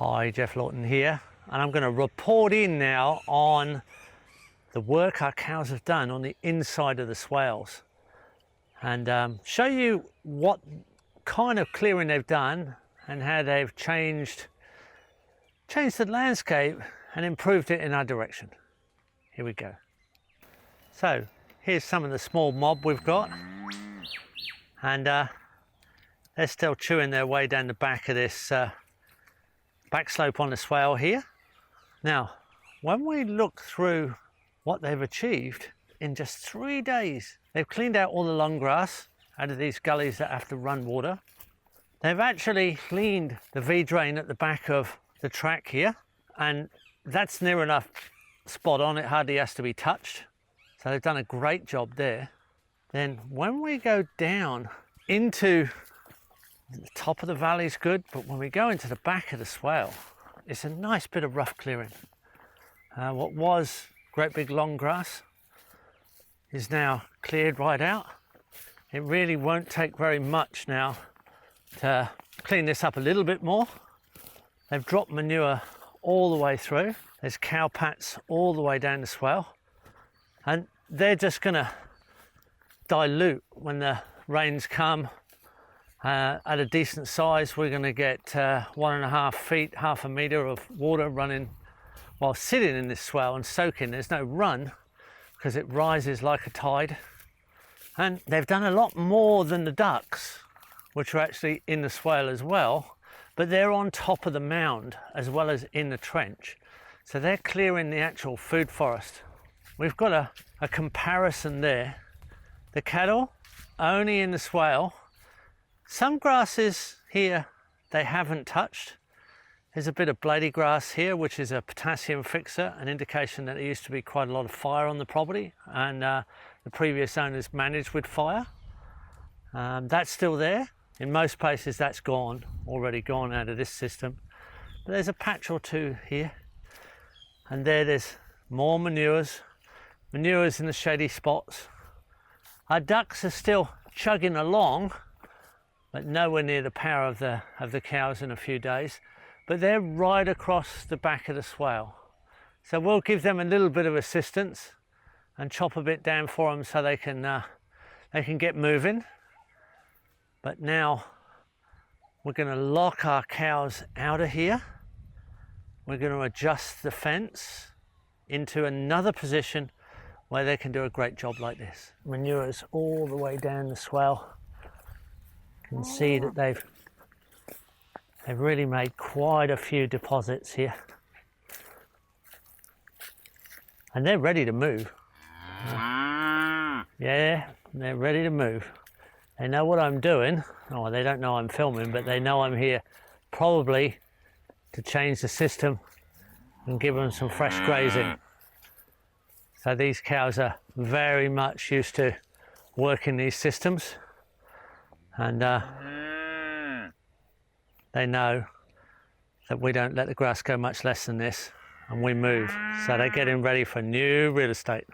Hi, Geoff Lawton here, and I'm going to report in now on the work our cows have done on the inside of the swales and show you what kind of clearing they've done and how they've changed the landscape and improved it in our direction. Here we go. So here's some of the small mob we've got, and they're still chewing their way down the back of this back slope on the swale here. Now, when we look through what they've achieved in just 3 days, they've cleaned out all the long grass out of these gullies that have to run water. They've actually cleaned the V drain at the back of the track here, and that's near enough spot on, it hardly has to be touched. So they've done a great job there. Then when we go down into the top of the valley is good, but when we go into the back of the swale, it's a nice bit of rough clearing. What was great big long grass is now cleared right out. It really won't take very much now to clean this up a little bit more. They've dropped manure all the way through. There's cow pats all the way down the swale, and they're just going to dilute when the rains come. At a decent size, we're going to get 1.5 feet, half a metre of water running while sitting in this swale and soaking. There's no run because it rises like a tide. And they've done a lot more than the ducks, which are actually in the swale as well, but they're on top of the mound as well as in the trench. So they're clearing the actual food forest. We've got a comparison there. The cattle only in the swale. Some grasses here they haven't touched. There's a bit of blady grass here, which is a potassium fixer, an indication that there used to be quite a lot of fire on the property, and the previous owners managed with fire. That's still there. In most places that's gone, already gone out of this system. But there's a patch or two here, and there's more manures in the shady spots. Our ducks are still chugging along, but nowhere near the power of the cows in a few days. But they're right across the back of the swale. So we'll give them a little bit of assistance and chop a bit down for them so they can get moving. But now we're going to lock our cows out of here. We're going to adjust the fence into another position where they can do a great job like this. Manure's all the way down the swale. You can see that they've really made quite a few deposits here, and they're ready to move. Yeah, they're ready to move. They know what I'm doing. Oh, they don't know I'm filming, but they know I'm here probably to change the system and give them some fresh grazing. So these cows are very much used to working these systems, and they know that we don't let the grass go much less than this, and we move. So they're getting ready for new real estate.